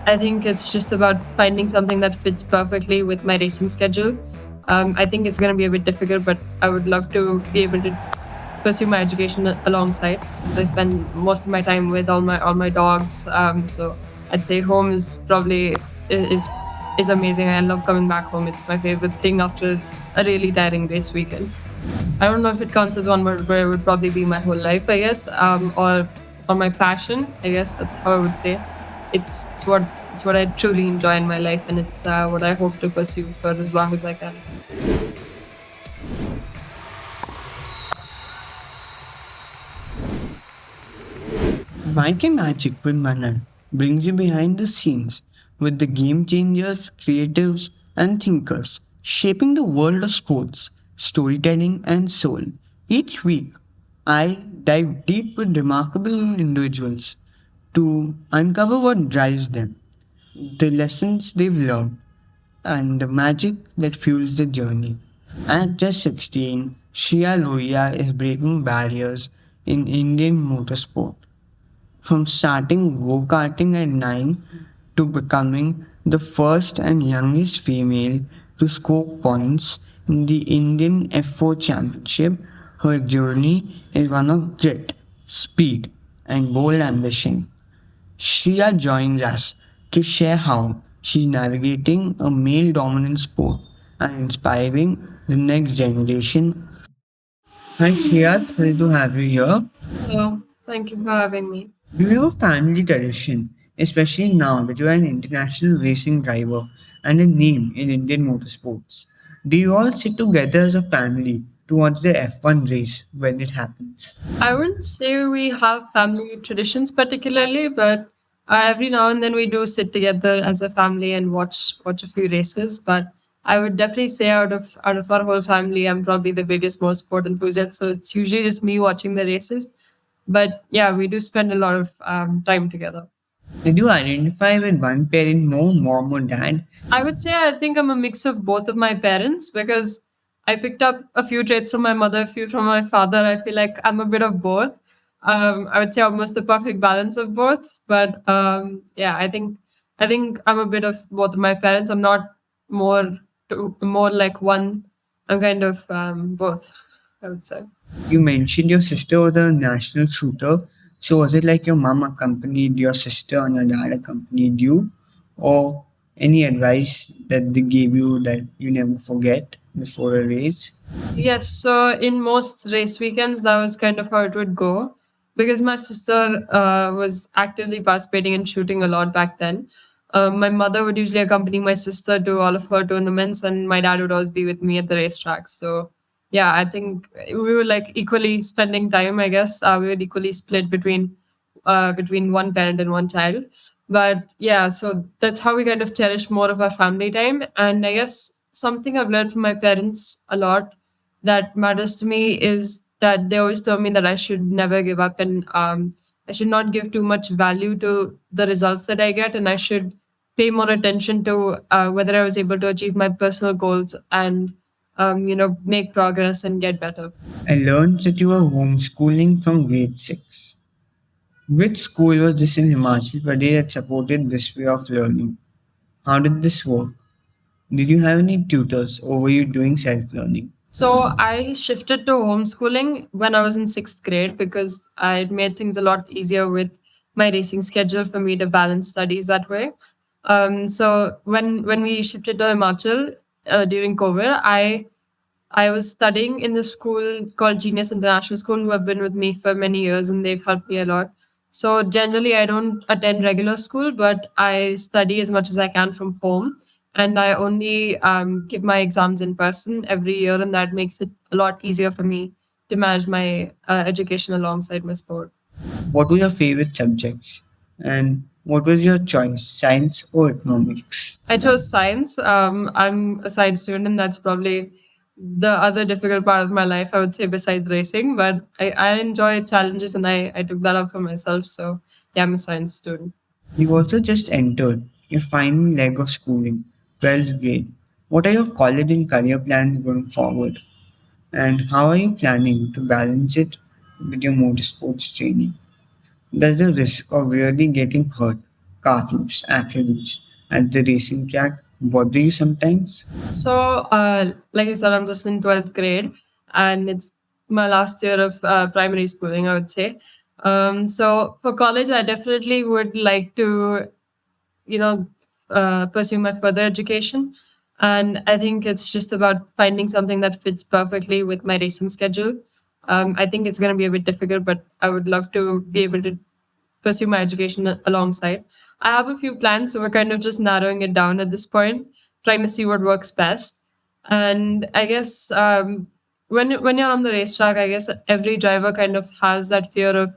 I think it's just about finding something that fits perfectly with my racing schedule. I think it's going to be a bit difficult, but I would love to be able to pursue my education alongside. I spend most of my time with all my dogs, so I'd say home is probably is is amazing. I love coming back home. It's my favorite thing after a really tiring race weekend. I don't know if it counts as one word, but it would probably be my whole life, I guess, or my passion. I guess that's how I would say. It's what I truly enjoy in my life, and it's what I hope to pursue for as long as I can. Mike and Magic with Manan brings you behind the scenes with the game changers, creatives, and thinkers shaping the world of sports, storytelling, and soul. Each week, I dive deep with remarkable individuals to uncover what drives them, the lessons they've learned, and the magic that fuels the journey. At just 16, Shriya Lohia is breaking barriers in Indian motorsport. From starting go karting at 9 to becoming the first and youngest female to score points in the Indian F4 Championship, her journey is one of grit, speed, and bold ambition. Shriya joins us to share how she's navigating a male dominant sport and inspiring the next generation. Hi Shriya, thrilled to have you here. So thank you for having me. Do you have a family tradition, especially now that you are an international racing driver and a name in Indian motorsports? Do you all sit together as a family to watch the F1 race when it happens? I wouldn't say we have family traditions particularly, but every now and then we do sit together as a family and watch a few races. But I would definitely say out of our whole family, I'm probably the biggest motorsport enthusiast. So it's usually just me watching the races. But yeah, we do spend a lot of time together. Did you identify with one parent more, mom or dad? I would say I think I'm a mix of both of my parents because I picked up a few traits from my mother, a few from my father. I feel like I'm a bit of both. I would say almost the perfect balance of both. But yeah, I think I'm a bit of both of my parents. I'm not more like one. I'm kind of both, I would say. You mentioned your sister was a national shooter. So was it like your mom accompanied your sister and your dad accompanied you? Or any advice that they gave you that you never forget before a race? Yes, so in most race weekends, that was kind of how it would go because my sister was actively participating in shooting a lot back then. My mother would usually accompany my sister to all of her tournaments, and my dad would always be with me at the racetracks. So, yeah, I think we were like equally spending time, I guess. We were equally split between one parent and one child. But yeah, so that's how we kind of cherish more of our family time. And I guess something I've learned from my parents a lot that matters to me is that they always tell me that I should never give up and I should not give too much value to the results that I get, and I should pay more attention to whether I was able to achieve my personal goals and make progress and get better. I learned that you were homeschooling from grade 6. Which school was this in Himachal Pradesh that supported this way of learning? How did this work? Did you have any tutors or were you doing self learning? So I shifted to homeschooling when I was in sixth grade because it made things a lot easier with my racing schedule for me to balance studies that way. So when we shifted to Himachal during COVID, I was studying in this school called Genius International School, who have been with me for many years and they've helped me a lot. So generally, I don't attend regular school, but I study as much as I can from home. And I only give my exams in person every year, and that makes it a lot easier for me to manage my education alongside my sport. What were your favorite subjects? And what was your choice, science or economics? I chose science. I'm a science student. That's probably the other difficult part of my life, I would say, besides racing. But I enjoy challenges and I took that up for myself. So, yeah, I'm a science student. You also just entered your final leg of schooling, 12th grade. What are your college and career plans going forward? And how are you planning to balance it with your motorsports training? Does the risk of really getting hurt car flips, accidents at the racing track bother you sometimes? So, like I said, I'm just in 12th grade, and it's my last year of primary schooling, I would say. So, for college, I definitely would like to, you know, pursue my further education. And I think it's just about finding something that fits perfectly with my racing schedule. I think it's going to be a bit difficult, but I would love to be able to pursue my education alongside. I have a few plans, so we're kind of just narrowing it down at this point, trying to see what works best. And I guess when you're on the racetrack, I guess every driver kind of has that fear of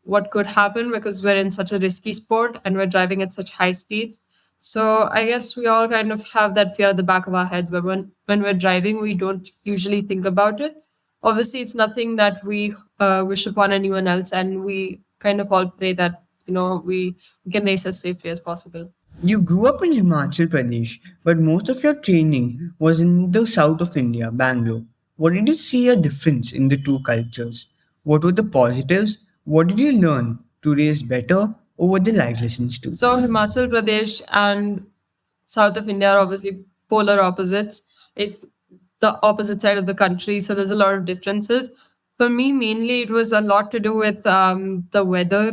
what could happen because we're in such a risky sport and we're driving at such high speeds. So I guess we all kind of have that fear at the back of our heads, but when we're driving, we don't usually think about it. Obviously, it's nothing that we wish upon anyone else, and we kind of all pray that we can race as safely as possible. You grew up in Himachal Pradesh, but most of your training was in the south of India, Bangalore. What did you see a difference in the two cultures? What were the positives? What did you learn to race better? Or were the life lessons too? So Himachal Pradesh and south of India are obviously polar opposites. It's the opposite side of the country, so there's a lot of differences. For me, mainly it was a lot to do with the weather,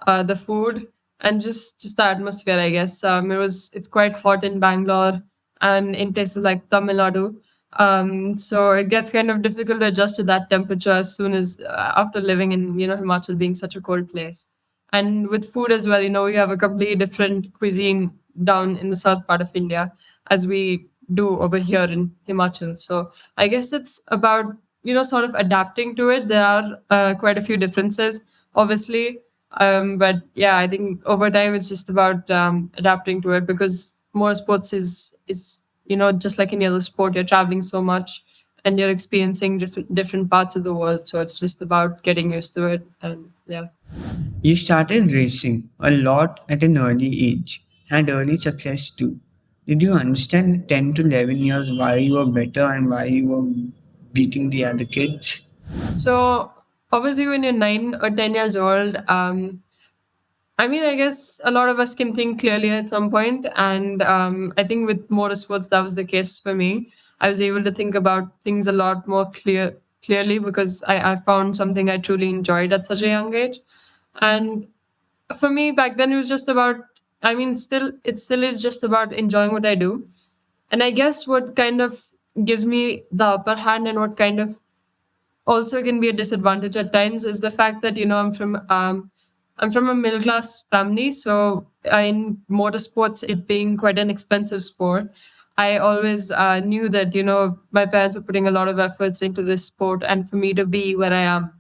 the food, and just the atmosphere. I guess it's quite hot in Bangalore and in places like Tamil Nadu. So it gets kind of difficult to adjust to that temperature as soon as after living in Himachal being such a cold place. And with food as well, we have a completely different cuisine down in the south part of India as we do over here in Himachal. So I guess it's about, sort of adapting to it. There are quite a few differences, obviously. But yeah, I think over time it's just about adapting to it because motorsports is just like any other sport, you're traveling so much and you're experiencing different parts of the world. So it's just about getting used to it. And yeah. You started racing a lot at an early age, had early success too. Did you understand at 10 to 11 years why you were better and why you were beating the other kids? So obviously, when you're 9 or 10 years old, I guess a lot of us can think clearly at some point, and I think with motorsports that was the case for me. I was able to think about things a lot more clearly because I found something I truly enjoyed at such a young age, and for me back then it was just about. Still is just about enjoying what I do, and I guess what kind of gives me the upper hand and what kind of also can be a disadvantage at times is the fact that I'm from a middle class family, so in motorsports, it being quite an expensive sport, I always knew that my parents are putting a lot of efforts into this sport, and for me to be where I am,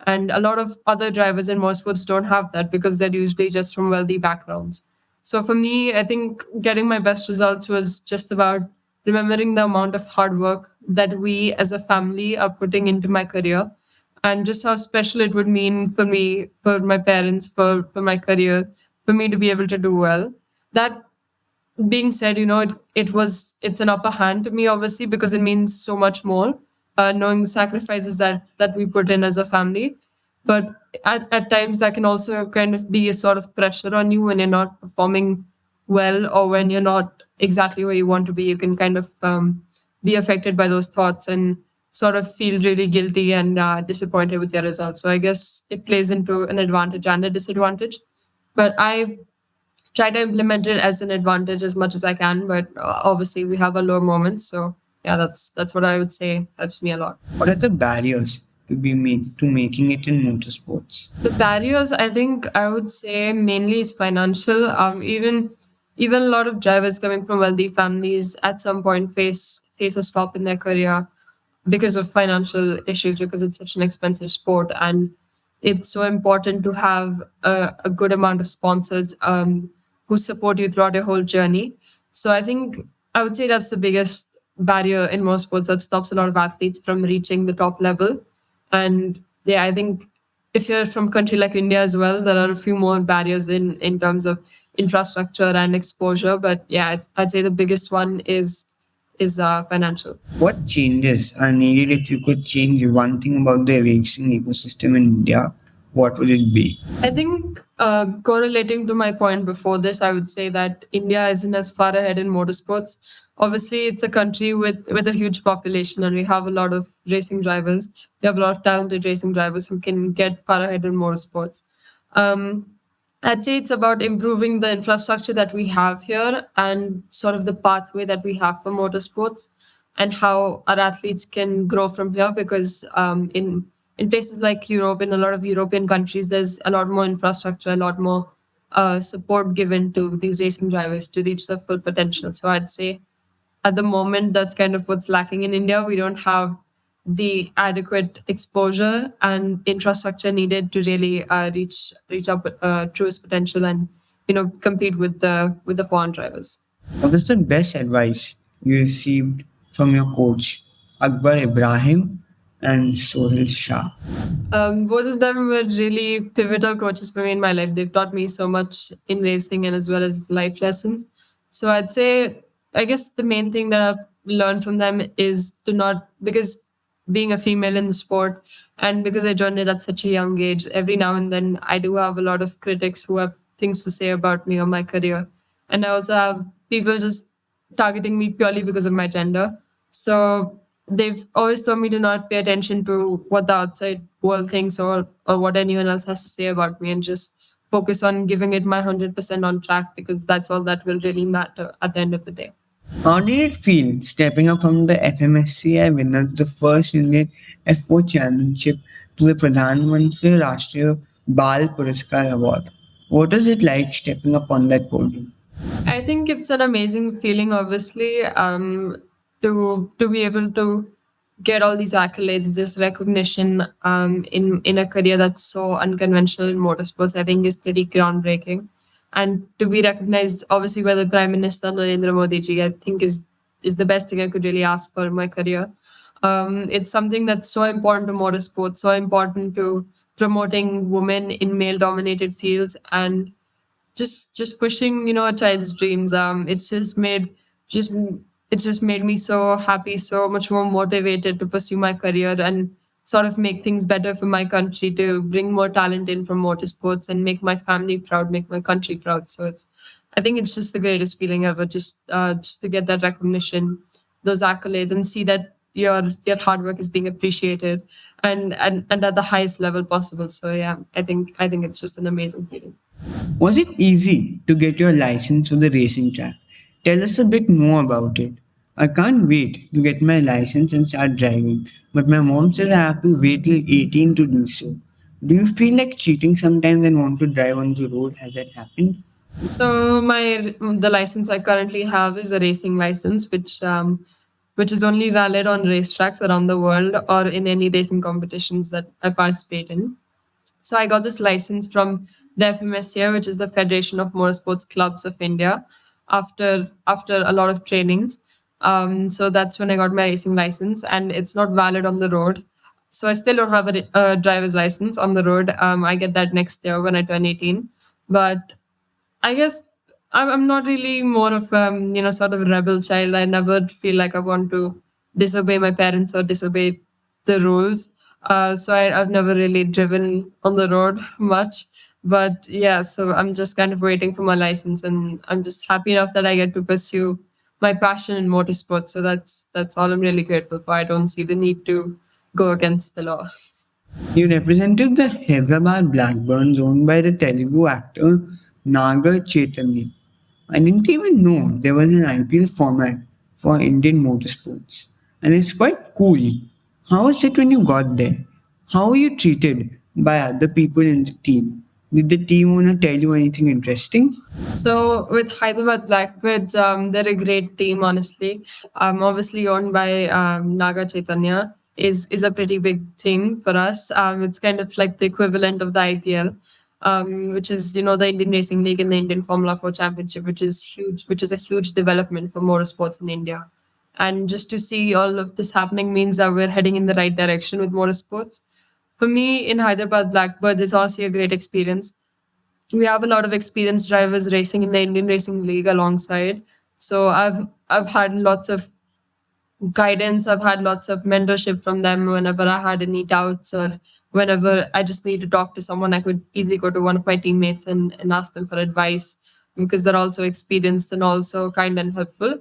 and a lot of other drivers in motorsports don't have that because they're usually just from wealthy backgrounds. So for me, I think getting my best results was just about remembering the amount of hard work that we as a family are putting into my career and just how special it would mean for me, for my parents, for my career, for me to be able to do well. That being said, it's an upper hand to me, obviously, because it means so much more, knowing the sacrifices that we put in as a family. But at times, that can also kind of be a sort of pressure on you when you're not performing well or when you're not exactly where you want to be. You can kind of be affected by those thoughts and sort of feel really guilty and disappointed with your results. So I guess it plays into an advantage and a disadvantage. But I try to implement it as an advantage as much as I can. But obviously, we have our low moments. So yeah, that's what I would say helps me a lot. What are the barriers to making it in motorsports? The barriers, I think, I would say mainly is financial. Even a lot of drivers coming from wealthy families at some point face a stop in their career because of financial issues because it's such an expensive sport and it's so important to have a good amount of sponsors who support you throughout your whole journey. So I think I would say that's the biggest barrier in most sports that stops a lot of athletes from reaching the top level. And yeah, I think if you're from a country like India as well, there are a few more barriers in terms of infrastructure and exposure. But yeah, I'd say the biggest one is financial. What changes are needed if you could change one thing about the racing ecosystem in India? what would it be? I think correlating to my point before this, I would say that India isn't as far ahead in motorsports. Obviously, it's a country with a huge population, and we have a lot of racing drivers. We have a lot of talented racing drivers who can get far ahead in motorsports. Um, I'd say it's about improving the infrastructure that we have here and sort of the pathway that we have for motorsports and how our athletes can grow from here because in places like Europe, in a lot of European countries, there's a lot more infrastructure, a lot more support given to these racing drivers to reach their full potential. So I'd say at the moment, that's kind of what's lacking in India. We don't have the adequate exposure and infrastructure needed to really reach up truest potential and compete with the foreign drivers. What was the best advice you received from your coach, Akbar Ibrahim and Sohil Shah? Both of them were really pivotal coaches for me in my life. They've taught me so much in racing and as well as life lessons. So I'd say, I guess the main thing that I've learned from them is to not, because being a female in the sport and because I joined it at such a young age, every now and then I do have a lot of critics who have things to say about me or my career. And I also have people just targeting me purely because of my gender. So they've always told me to not pay attention to what the outside world thinks or what anyone else has to say about me and just focus on giving it my 100% on track because that's all that will really matter at the end of the day. How did it feel stepping up from the FMSCI winner to the first Indian F4 championship to the Pradhan Mantri Rashtriya Bal Puraskar award? What is it like stepping up on that podium? I think it's an amazing feeling, obviously, to be able to get all these accolades, this recognition in a career that's so unconventional in motorsports. I think is pretty groundbreaking, and to be recognized, obviously, by the Prime Minister Narendra Modi ji, I think is the best thing I could really ask for in my career. It's something that's so important to motorsports, so important to promoting women in male-dominated fields, and just pushing a child's dreams. Just it's just made me so happy, so much more motivated to pursue my career and sort of make things better for my country, to bring more talent in from motorsports and make my family proud, make my country proud. So I think it's just the greatest feeling ever, just to get that recognition, those accolades, and see that your hard work is being appreciated and at the highest level possible. So yeah, I think it's just an amazing feeling. Was it easy to get your license for the racing track? Tell us a bit more about it. I can't wait to get my license and start driving, but my mom says I have to wait till 18 to do so. Do you feel like cheating sometimes and want to drive on the road? Has that happened? So the license I currently have is a racing license, which is only valid on racetracks around the world or in any racing competitions that I participate in. So I got this license from the FMSCA, which is the Federation of Motorsports Clubs of India, after a lot of trainings. So that's when I got my racing license, and it's not valid on the road. So I still don't have a driver's license on the road. I get that next year when I turn 18. But I guess I'm not really more of sort of a rebel child. I never feel like I want to disobey my parents or disobey the rules. I've never really driven on the road much. But yeah, so I'm just kind of waiting for my license, and I'm just happy enough that I get to pursue my passion in motorsports. So that's all I'm really grateful for. I don't see the need to go against the law. You represented the Hyderabad Blackbirds owned by the Telugu actor Naga Chaitanya. I didn't even know there was an IPL format for Indian motorsports. And it's quite cool. How was it when you got there? How were you treated by other people in the team? Did the team owner tell you anything interesting? So with Hyderabad Blackbirds, they're a great team, honestly. Obviously owned by Naga Chaitanya is a pretty big thing for us. It's kind of like the equivalent of the IPL, which is the Indian Racing League and the Indian Formula 4 Championship, which is huge, which is a huge development for motorsports in India. And just to see all of this happening means that we're heading in the right direction with motorsports. For me, in Hyderabad Blackbirds, it's honestly a great experience. We have a lot of experienced drivers racing in the Indian Racing League alongside. So I've had lots of guidance. I've had lots of mentorship from them whenever I had any doubts or whenever I just need to talk to someone. I could easily go to one of my teammates and ask them for advice because they're also experienced and also kind and helpful.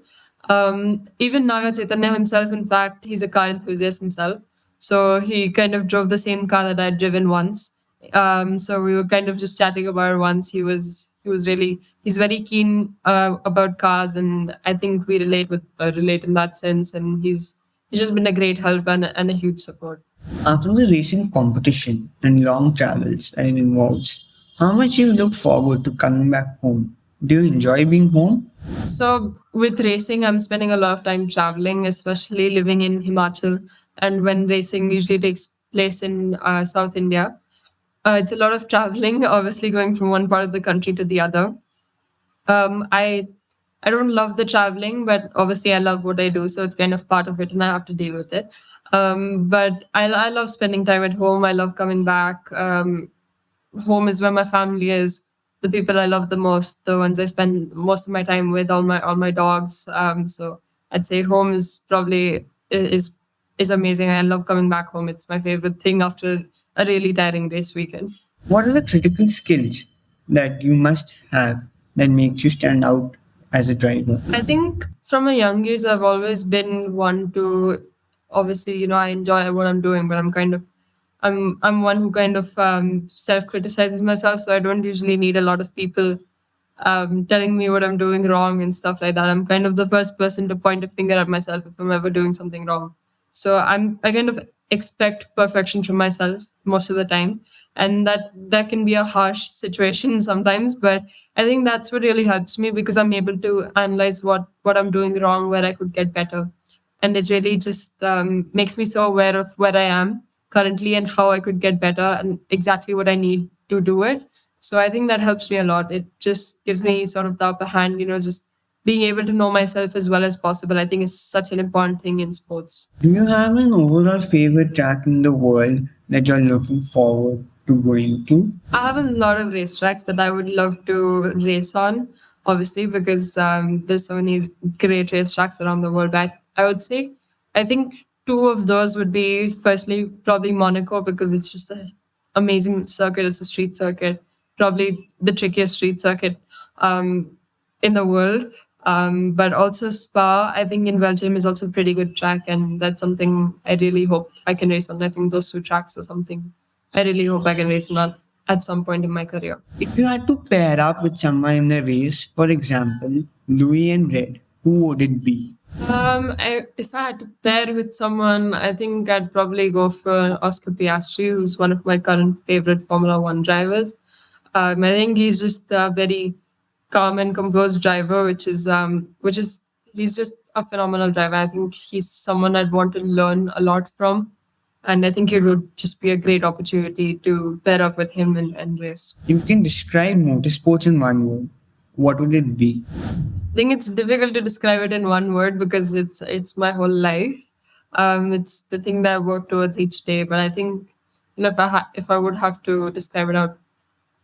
Even Naga Chaitanya himself, in fact, he's a car enthusiast himself. So he kind of drove the same car that I'd driven once. So we were kind of just chatting about it once. He's very keen about cars, and I think we relate in that sense. And he's just been a great help and a huge support. After the racing competition and long travels that it involves, how much you look forward to coming back home? Do you enjoy being home? So with racing, I'm spending a lot of time traveling, especially living in Himachal. And when racing usually takes place in South India, it's a lot of traveling, obviously going from one part of the country to the other. I don't love the traveling, but obviously I love what I do, so it's kind of part of it, and I have to deal with it. But I love spending time at home. I love coming back. Home is where my family is, the people I love the most, the ones I spend most of my time with, all my dogs. So I'd say home is probably is amazing. I love coming back home. It's my favorite thing after a really tiring race weekend. What are the critical skills that you must have that makes you stand out as a driver? I think from a young age, I've always been one to, obviously, I enjoy what I'm doing, but I'm one who kind of self criticizes myself. So I don't usually need a lot of people telling me what I'm doing wrong and stuff like that. I'm kind of the first person to point a finger at myself if I'm ever doing something wrong. So I kind of expect perfection from myself most of the time, and that can be a harsh situation sometimes. But I think that's what really helps me because I'm able to analyze what I'm doing wrong, where I could get better, and it really just makes me so aware of where I am currently and how I could get better and exactly what I need to do it. So I think that helps me a lot. It just gives me sort of the upper hand, just being able to know myself as well as possible. I think is such an important thing in sports. Do you have an overall favorite track in the world that you're looking forward to going to? I have a lot of racetracks that I would love to race on, obviously, because there's so many great racetracks around the world. But I would say, I think two of those would be firstly, probably Monaco, because it's just an amazing circuit. It's a street circuit, probably the trickiest street circuit in the world. But also Spa, I think in Belgium is also a pretty good track, and that's something I really hope I can race on. I think those two tracks are something I really hope I can race on at some point in my career. If you had to pair up with someone in a race, for example, Louis and Red, who would it be? If I had to pair with someone, I think I'd probably go for Oscar Piastri, who's one of my current favorite Formula One drivers. I think he's just a very calm and composed driver, which is he's just a phenomenal driver. I think he's someone I'd want to learn a lot from, and I think it would just be a great opportunity to pair up with him and race. You can describe motorsports in one word. What would it be? I think it's difficult to describe it in one word because it's my whole life. It's the thing that I work towards each day. But I think if I would have to describe it out,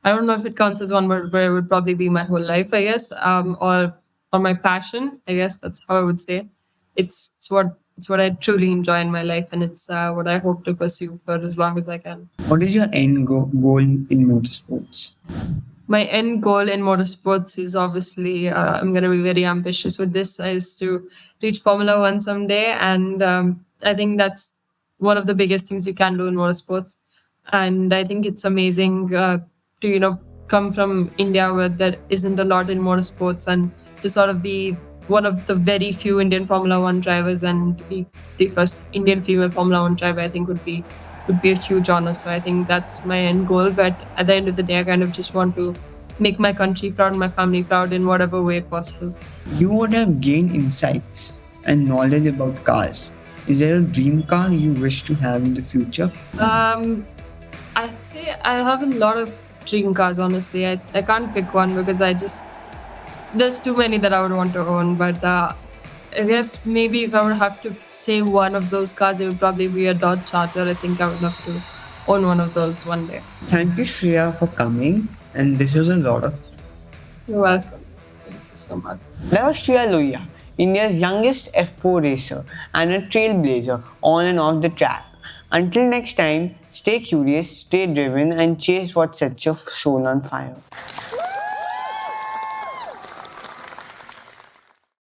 I don't know if it counts as one word, but it would probably be my whole life, I guess, or my passion. I guess that's how I would say it. It's what I truly enjoy in my life, and it's what I hope to pursue for as long as I can. What is your end goal in motorsports? My end goal in motorsports is obviously I'm going to be very ambitious with this, is to reach Formula One someday, and I think that's one of the biggest things you can do in motorsports. And I think it's amazing to come from India where there isn't a lot in motorsports, and to sort of be one of the very few Indian Formula One drivers and to be the first Indian female Formula One driver, I think would be a huge honor. So I think that's my end goal. But at the end of the day, I kind of just want to make my country proud, my family proud in whatever way possible. You would have gained insights and knowledge about cars. Is there a dream car you wish to have in the future? I'd say I have a lot of dream cars, honestly. I can't pick one because there's too many that I would want to own. But I guess maybe if I would have to say one of those cars, it would probably be a Dodge Charger. I think I would love to own one of those one day. Thank you, Shriya, for coming. And this was a lot of fun. You're welcome. Thank you so much. That was Shriya Lohia, India's youngest F4 racer, and a trailblazer on and off the track. Until next time, stay curious, stay driven, and chase what sets your soul on fire.